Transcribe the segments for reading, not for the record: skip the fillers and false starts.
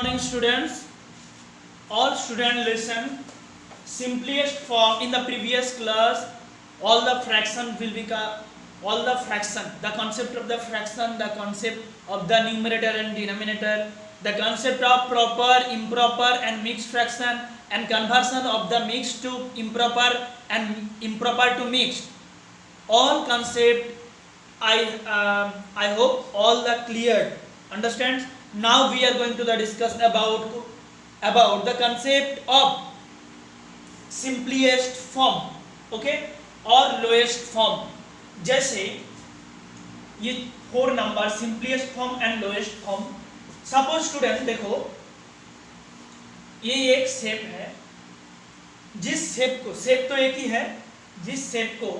Morning students, all students listen. Simplest form in the previous class, all the fraction will be all the fraction, the concept of the fraction, the concept of the numerator and denominator, the concept of proper, improper and mixed fraction, and conversion of the mixed to improper and improper to mixed. All concept I hope all the clear. Understands? Now we are going to discuss about the concept of simplest form, okay, और lowest form. जैसे ये 4 number simplest form and lowest form. Suppose student देखो ये एक shape है, जिस shape को, shape तो एक ही है, जिस शेप को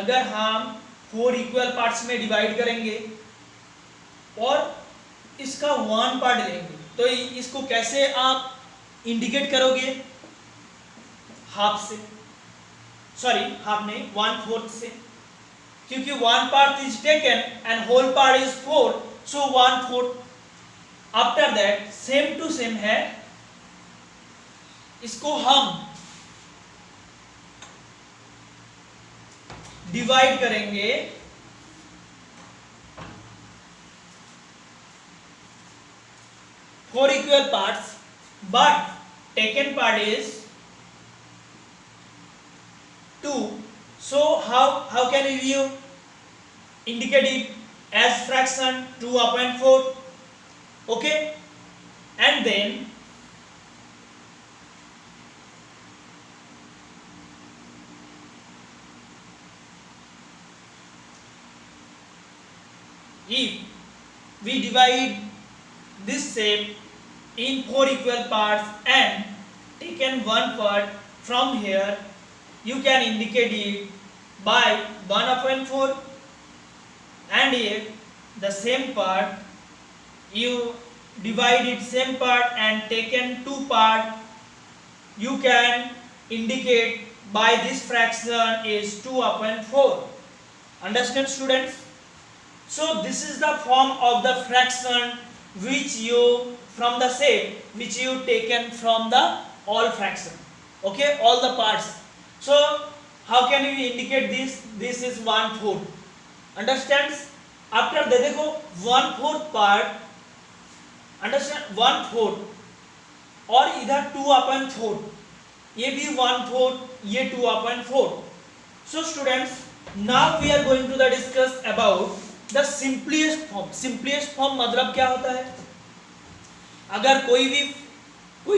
अगर हम 4 इक्वल पार्ट्स में डिवाइड करेंगे और इसका 1 पार्ट लेंगे तो इसको कैसे आप इंडिकेट करोगे? हाफ से, सॉरी हाफ नहीं, 1/4 से, क्योंकि 1 part is taken and whole part is 4, so 1/4. After that same to same है, इसको हम डिवाइड करेंगे 4 equal parts, but taken part is 2. So how can you indicate it as fraction 2/4? Okay, and then if we divide this shape in 4 equal parts and taken 1 part from here, you can indicate it by 1/4. And if the same part you divide it same part and taken 2 part, you can indicate by this fraction is 2/4. Understand students? So this is the form of the fraction which you from the shape which you taken from the all fraction, okay, all the parts. So how can you indicate this? This is 1/4. Understands? After that देखो 1/4 part, understand, 1/4 और इधर 2/4, ये भी 1/4, ये 2/4. So students, now we are going to discuss about the simplest form. Simplest form मतलब क्या होता है? अगर कोई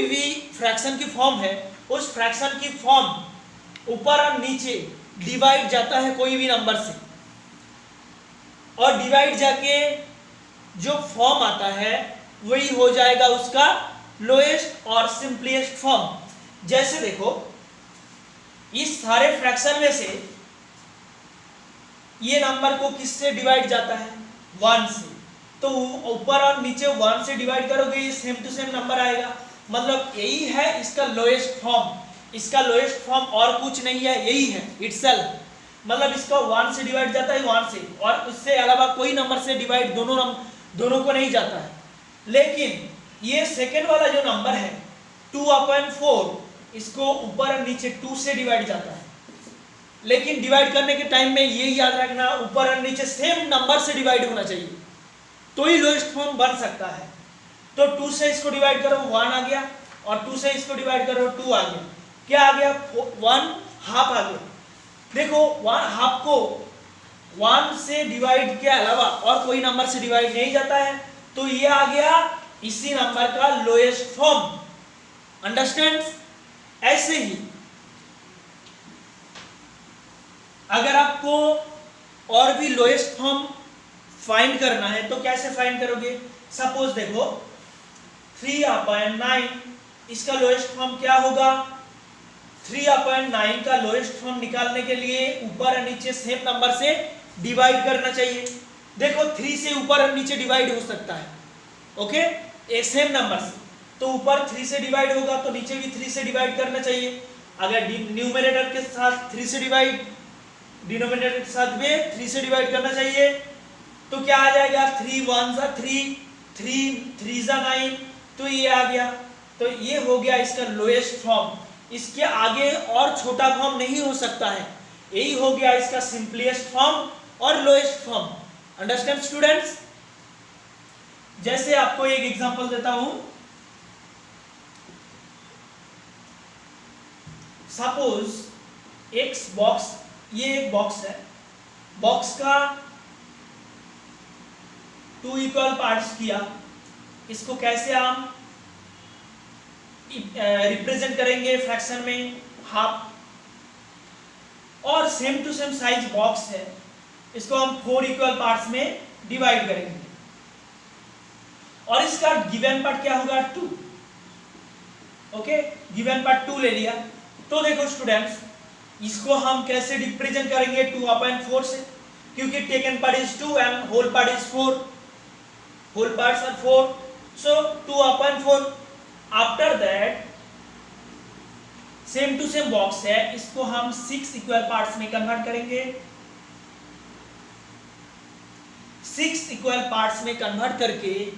भी फ्रैक्शन की फॉर्म है, उस फ्रैक्शन की फॉर्म ऊपर और नीचे डिवाइड जाता है कोई भी नंबर से, और डिवाइड जाके जो फॉर्म आता है वही हो जाएगा उसका लोएस्ट और सिंपलेस्ट फॉर्म. जैसे देखो इस सारे फ्रैक्शन में से ये नंबर को किससे डिवाइड जाता है? 1 से. तो ऊपर और नीचे 1 से डिवाइड करोगे, ये सेम टू सेम नंबर आएगा. मतलब यही है इसका लोएस्ट फॉर्म. इसका लोएस्ट फॉर्म और कुछ नहीं है, यही है इटसेल्फ. मतलब इसका 1 से डिवाइड जाता है 1 से, और उससे अलावा कोई नंबर से डिवाइड दोनों को नहीं जाता है. लेकिन ये सेकेंड वाला जो नंबर है 2/4, इसको ऊपर और नीचे 2 से डिवाइड जाता है. लेकिन डिवाइड करने के टाइम में ये याद रखना, ऊपर और नीचे सेम नंबर से डिवाइड होना चाहिए, तो ही लोएस्ट फॉर्म बन सकता है. तो 2 से इसको डिवाइड करो 1 आ गया, और 2 से इसको डिवाइड करो 2 आ गया. क्या आ गया? 1/2 आ गया. देखो 1/2 को 1 से डिवाइड के अलावा और कोई नंबर से डिवाइड नहीं जाता है, तो ये आ गया इसी नंबर का लोएस्ट फॉर्म. अंडरस्टैंड? ऐसे ही अगर आपको और भी लोएस्ट फॉर्म फाइंड करना है तो कैसे फाइंड करोगे? सपोज देखो 3/9, इसका लोएस्ट फॉर्म क्या होगा? 3/9 का लोएस्ट फॉर्म निकालने के लिए ऊपर और नीचे सेम नंबर से डिवाइड करना चाहिए. देखो 3 से ऊपर और नीचे डिवाइड हो सकता है, ओके, एक सेम नंबर से. तो ऊपर 3 से डिवाइड होगा तो नीचे भी 3 से डिवाइड करना चाहिए. अगर न्यूमरेटर के साथ 3 से डिवाइड, डिनोमिनेटर के साथ में 3 से डिवाइड करना चाहिए. तो क्या आ जाएगा? 3 1 3, 3 3 9, तो ये आ गया, तो ये हो गया इसका लोएस्ट फॉर्म। इसके आगे और छोटा फॉर्म नहीं हो सकता है, यही हो गया इसका सिंपलेस्ट फॉर्म और लोएस्ट फॉर्म। Understand students? जैसे आपको एक एग्जांपल देता हूं, सपोज एक बॉक्स, ये एक बॉक्स है, बॉक्स का 2 इक्वल पार्ट्स किया, इसको कैसे हम रिप्रेजेंट करेंगे फ्रैक्शन में, हाफ, और same to same size box है, इसको हम 4 इक्वल पार्ट्स में डिवाइड करेंगे और इसका गिवन पार्ट क्या होगा 2। ओके, गिवन पार्ट 2 ले लिया। तो देखो स्टूडेंट्स, इसको हम कैसे रिप्रेजेंट करेंगे 2/4 से, क्योंकि taken part is 2 and whole part is 4, whole parts are 4, so 2/4। After that same to same box है, इसको हम 6 इक्वल पार्ट्स में कन्वर्ट करेंगे। 6 इक्वल पार्ट्स में कन्वर्ट करके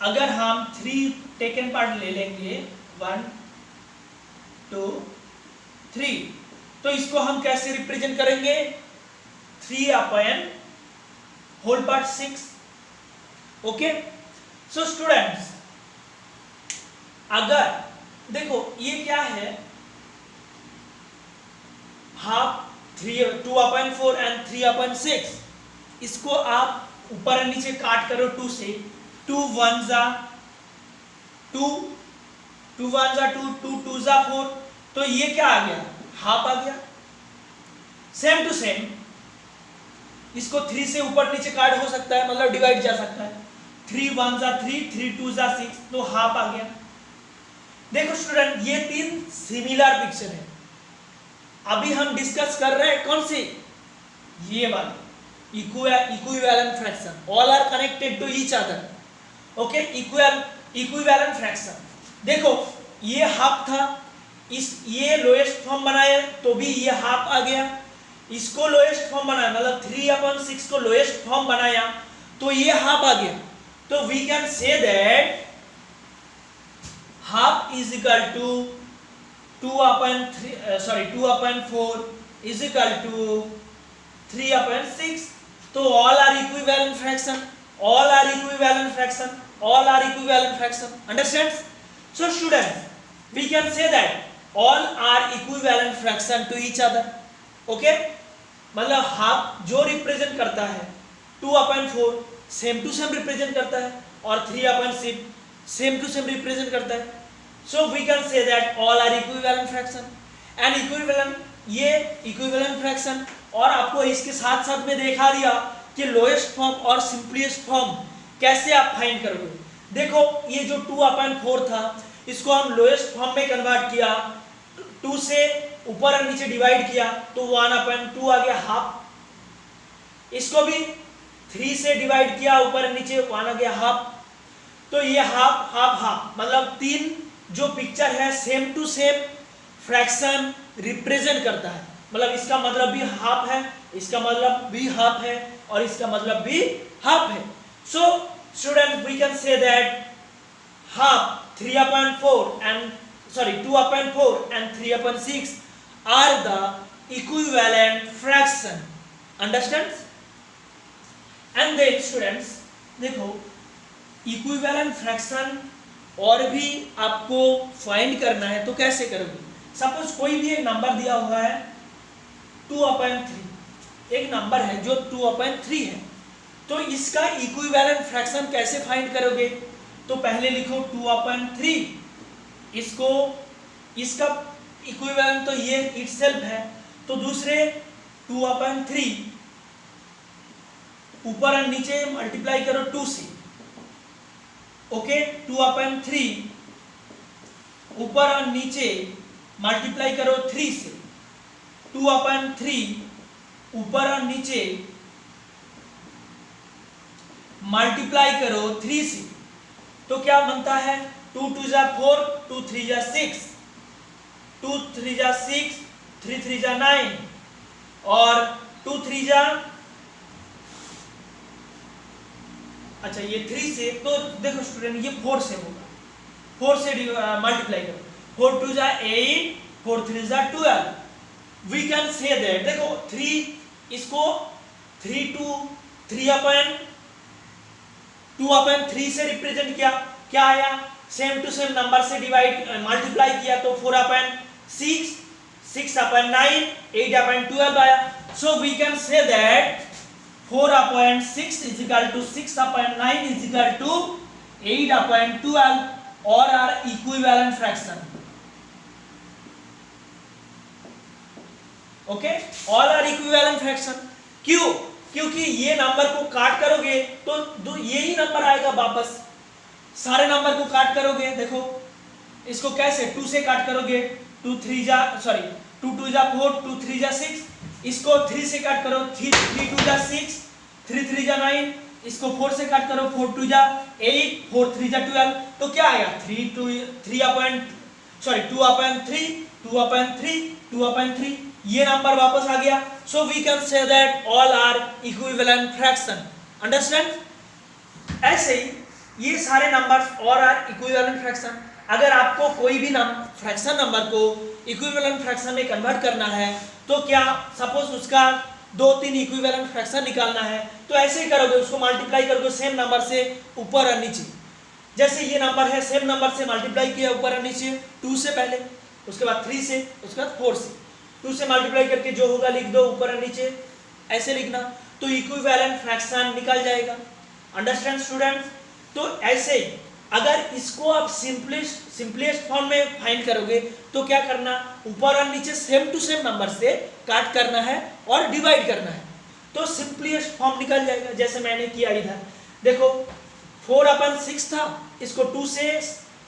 अगर हम 3 टेकन पार्ट ले लेंगे, 1 2 3, तो इसको हम कैसे रिप्रेजेंट करेंगे 3/6। ओके, सो स्टूडेंट्स, अगर देखो ये क्या है, हाफ 2/4 एंड 3/6, इसको आप ऊपर और नीचे काट करो 2 से, 2 1 जा 2, 2 1 जा 2, 2 2 जा 4, तो ये क्या आ गया, हाफ आ गया। सेम टू सेम इसको 3 से ऊपर नीचे काट हो सकता है, मतलब डिवाइड जा सकता है, 3 1 जा 3, 3 2 जा 6, तो हाफ आ गया। देखो स्टूडेंट, ये 3 सिमिलर पिक्चर है। अभी हम डिस्कस कर रहे हैं कौन सी, ये वाली equivalent fraction, all are connected to each other. Okay, equivalent fraction. देखो ये हाफ था, ये लोएस्ट फॉर्म बनाया तो भी ये हाफ आ गया, इसको लोएस्ट फॉर्म बनाया मतलब 3/6 को लोएस्ट फॉर्म बनाया तो ये हाफ आ गया। तो we can say that half is equal to 2/4 is equal to 3/6। तो all are equivalent fraction, all are equivalent fraction, all are equivalent fraction. Understand? So students, we can say that all are equivalent fraction to each other. Okay, मतलब half जो represent करता है 2/4 same to same represent करता है और 3/6 same to same represent करता है। So we can say that all are equivalent fraction and equivalent, ये equivalent fraction। और आपको इसके साथ साथ में देखा दिया कि लोएस्ट फॉर्म और सिंपलेस्ट फॉर्म कैसे आप फाइंड करोगे। देखो ये जो 2/4 था, इसको हम लोएस्ट फॉर्म में कन्वर्ट किया, 2 से ऊपर और नीचे डिवाइड किया तो 1/2 आ गया, हाफ। इसको भी 3 से डिवाइड किया, ऊपर और नीचे 1 आ गया, हाफ। तो ये हाफ हाफ हाफ, मतलब 3 जो पिक्चर है same to same fraction represent करता है, मतलब इसका मतलब भी हाफ है, इसका मतलब भी हाफ है और इसका मतलब भी हाफ है। So student, we can say that half 2/4 and 3/6 are the equivalent fraction. Understand? And then students, देखो इक्विवेलेंट फ्रैक्शन और भी आपको फाइंड करना है तो कैसे करोगे। सपोज कोई भी एक नंबर दिया हुआ है 2/3, एक नंबर है जो 2/3 है, तो इसका इक्विवेलेंट फ्रैक्शन कैसे फाइंड करोगे। तो पहले लिखो 2/3, इसको इसका इक्विवेलेंट तो ये इटसेल्फ है, तो दूसरे 2/3 ऊपर और नीचे मल्टीप्लाई करो 2 से। ओके, 2/3 ऊपर और नीचे मल्टीप्लाई करो 3 से, 2/3 ऊपर और नीचे मल्टीप्लाई करो 3 से, तो क्या बनता है 2 2 जा 4, 2 3 जा 6, 2 3 जा 6, 3 3 जा 9 और 2 3 जा, अच्छा ये 3 से, तो देखो स्टूडेंट ये 4 से होगा, 4 से मल्टीप्लाई करो, 4 2 जा 8, 4 3 जा 12। वी कैन से दैट, देखो 3 इसको 3 से रिप्रेजेंट किया, क्या आया, सेम टू सेम नंबर से डिवाइड मल्टीप्लाई किया तो 4/6, 6/9, 8/12 आया। So we can say that 4/6 is equal to 6/9 is equal to 8/12 or are equivalent fraction. Okay, all are equivalent fraction. क्यों? क्योंकि ये नंबर को काट करोगे तो यही नंबर आएगा वापस। सारे नंबर को काट करोगे, देखो इसको कैसे 2 से काट करोगे, 2 2 जा 4, 2 3 जा 6, इसको 3 से काट करो, 3 2 जा 6, 3 3 जा 9, इसको 4 से काट करो, 4 2 जा 8, 4 3 जा 12, तो क्या आएगा 2/3, ये नंबर वापस आ गया। So we can say that all are equivalent fraction. Understand? ऐसे ही ये सारे नंबर्स और आर इक्विवेलेंट फ्रैक्शन। अगर आपको कोई भी फ्रैक्शन नंबर को इक्विवेलेंट फ्रैक्शन में कन्वर्ट करना है तो क्या, सपोज उसका 2-3 इक्विवेलेंट फ्रैक्शन निकालना है तो ऐसे ही करोगे, उसको मल्टीप्लाई करोगे सेम नंबर से ऊपर और नीचे। जैसे ये नंबर है, सेम नंबर से मल्टीप्लाई किया ऊपर और नीचे, 2 से पहले, उसके बाद 3 से, उसके बाद 4 से, 2 से मल्टीप्लाई करके जो होगा लिख दो ऊपर और नीचे, ऐसे लिखना, तो इक्विवेलेंट फ्रैक्शन निकल जाएगा। Understand students? तो ऐसे ही अगर इसको आप सिंपलेस्ट फॉर्म में फाइंड करोगे तो क्या करना, ऊपर और नीचे सेम टू सेम नंबर से काट करना है और डिवाइड करना है, तो सिंपलेस्ट फॉर्म निकल जाएगा। जैसे मैंने किया इधर, देखो 4/6 था, इसको 2 से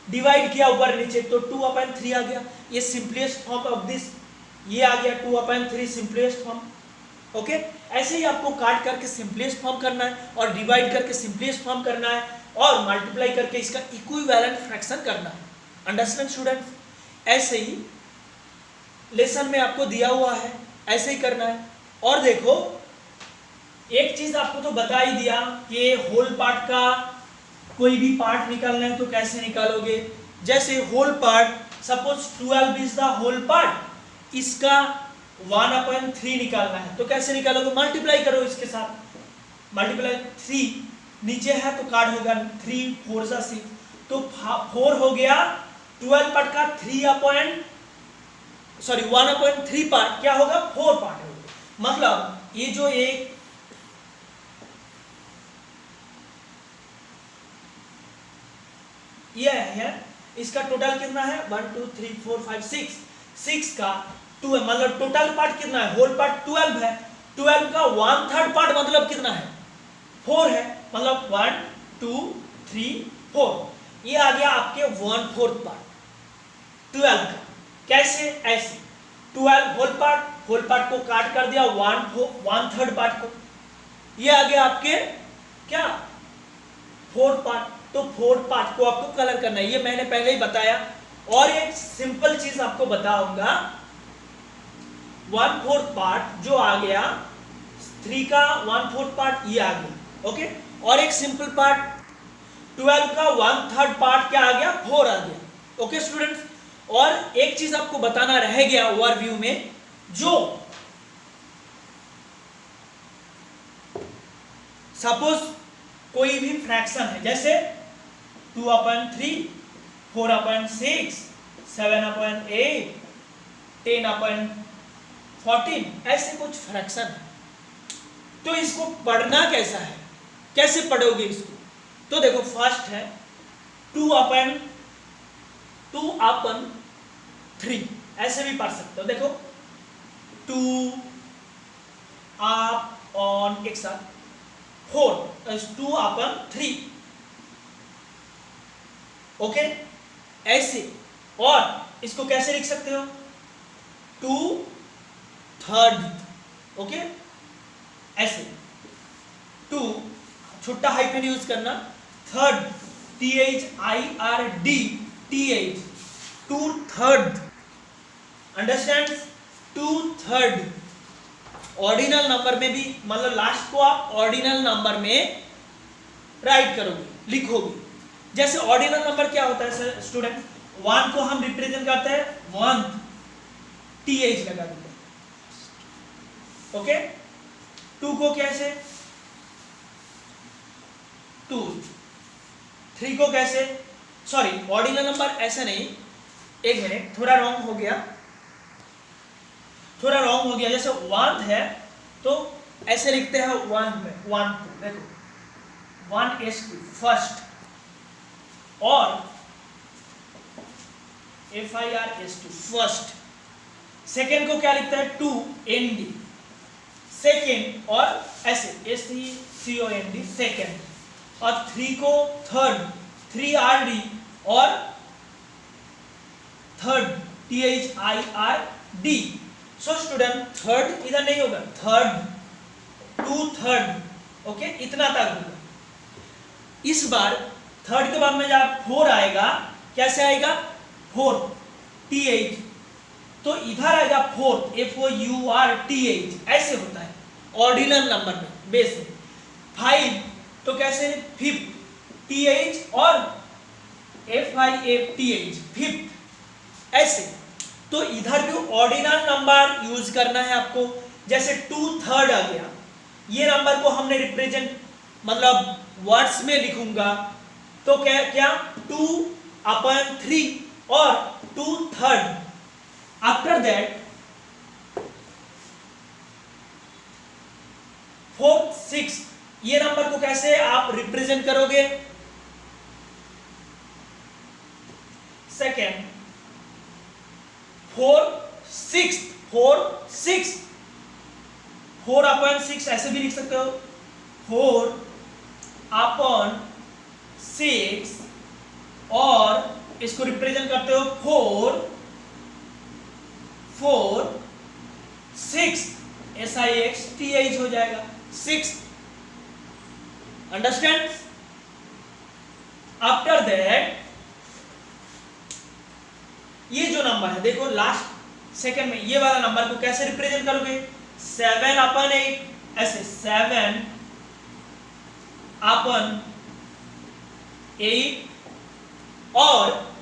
डिवाइड किया ऊपर नीचे तो 2/3 आ गया। ये सिंपलेस्ट फॉर्म ऑफ दिस, ये आ गया 2/3 सिंपलेस्ट फॉर्म। ओके, ऐसे ही आपको काट करके सिंपलेस्ट फॉर्म करना है और डिवाइड करके सिंपलेस्ट फॉर्म करना है और मल्टीप्लाई करके इसका इक्विवेलेंट फ्रैक्शन करना है। Understand students? ऐसे ही लेसन में आपको दिया हुआ है, ऐसे ही करना है। और देखो एक चीज आपको तो बता ही दिया कि होल पार्ट का कोई भी पार्ट निकालना है तो कैसे निकालोगे। जैसे whole part, suppose 12 is the whole part, इसका 1/3 निकालना है तो कैसे निकालोगे, मल्टीप्लाई करो इसके साथ, मल्टीप्लाई 3 नीचे है तो काट होगा 3 4 जा 6, तो 4 हो गया 12 पार्ट का 1/3 पार्ट क्या होगा, 4 पार्ट होगा। मतलब ये जो एक ये है, इसका टोटल कितना है 1 2 3 4 5 6 का 2 है, मतलब टोटल पार्ट कितना है, होल पार्ट 12 है, 12 का 1/3 पार्ट मतलब कितना है 4 है, मतलब 1 2 3 4, ये आ गया आपके 1/4 पार्ट 12 का। कैसे, ऐसे 12 होल पार्ट को काट कर दिया 1/3 पार्ट को, ये आ गया आपके क्या 4 पार्ट, तो 4 पार्ट को आपको कलर करना है, ये मैंने पहले ही बताया। और एक सिंपल चीज आपको बताऊंगा, 1/4 पार्ट जो आ गया 3 का 1/4 पार्ट ये आ गया। ओके, और एक सिंपल पार्ट 12 का 1/3 पार्ट क्या आ गया, 4 आ गया। ओके स्टूडेंट्स, और एक चीज आपको बताना रह गया ओवरव्यू में, जो सपोज कोई भी फ्रैक्शन है, जैसे 2/3, 4/6, 7/8, 10/14, ऐसे कुछ फ्रैक्शन है, तो इसको पढ़ना कैसा है, कैसे पढ़ोगे इसको, तो देखो फर्स्ट है 2/3, ऐसे भी पढ़ सकते हो। देखो 2 आप ऑन एक साथ 4 2/3, ओके, ऐसे। और इसको कैसे लिख सकते हो 2/3, ओके, ऐसे 2 छोटा हाइफन यूज करना, third THIRD, 2/3, understand, 2/3 ordinal number में भी, मतलब लास्ट को आप ऑर्डिनल नंबर में राइट करोगे, लिखोगे, जैसे ऑर्डिनल नंबर क्या होता है स्टूडेंट, 1 को हम रिप्रेजेंट करते हैं 1 th लगा देते हैं, ओके। 2 को कैसे 2, 3 को कैसे, सॉरी ऑर्डिनल नंबर ऐसा नहीं, एक मिनट थोड़ा रॉन्ग हो गया, जैसे 1 है तो ऐसे लिखते हैं 1 में 1 देखो 1 is फर्स्ट, और FIRS2 फर्स्ट। सेकेंड को क्या लिखता है 2 ND सेकेंड, और ऐसे SCOND सेकेंड, और 3 को थर्ड 3 RD, और third THIRD। So student third इधर नहीं होगा, थर्ड 2 थर्ड, ओके इतना तक होगा। इस बार थर्ड के बाद में जब 4 आएगा, कैसे आएगा 4 TH, तो इधर आएगा 4 FOURTH, ऐसे होता है ऑर्डिनल नंबर में बेस में। 5 तो कैसे 5th TH और FIFTH फिफ्थ, ऐसे। तो इधर भी ऑर्डिनल नंबर यूज करना है आपको, जैसे 2 थर्ड आ गया, ये नंबर को हमने रिप्रेजेंट मतलब वर्ड्स में लिखूंगा तो क्या 2/3 और 2 third. After that 4th 6th, ये नंबर को कैसे आप रिप्रेजेंट करोगे, सेकेंड 4/6 4/6 ऐसे भी लिख सकते हो, 4/6, और इसको रिप्रेजेंट करते हो 4/6 SIXTH हो जाएगा 6, अंडरस्टैंड। आफ्टर दैट ये जो नंबर है देखो लास्ट सेकंड में, ये वाला नंबर को कैसे रिप्रेजेंट करोगे 7/8, ऐसे 7/8, और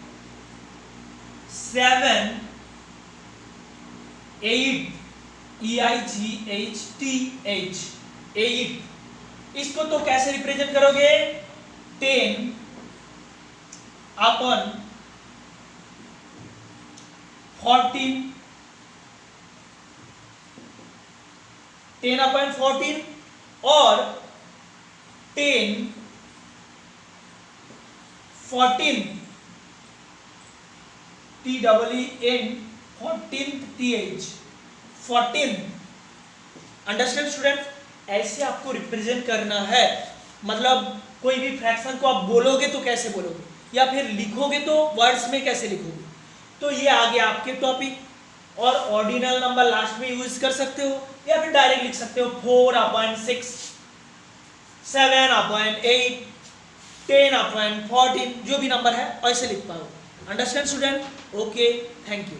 7 8 EIGHTH 8, इसको तो कैसे रिप्रेजेंट करोगे 10/14, 10/14 और 10/14 TEEN 14th 14, अंडरस्टैंड स्टूडेंट। ऐसे आपको रिप्रेजेंट करना है, मतलब कोई भी फ्रैक्शन को आप बोलोगे तो कैसे बोलोगे, या फिर लिखोगे तो वर्ड्स में कैसे लिखोगे। तो ये आ गया आपके टॉपिक, और ऑर्डिनल नंबर लास्ट में यूज कर सकते हो, या फिर डायरेक्ट लिख सकते हो 4/6, 7/8, 10/14, जो भी नंबर है ऐसे लिख पाओ। Understand student, okay thank you.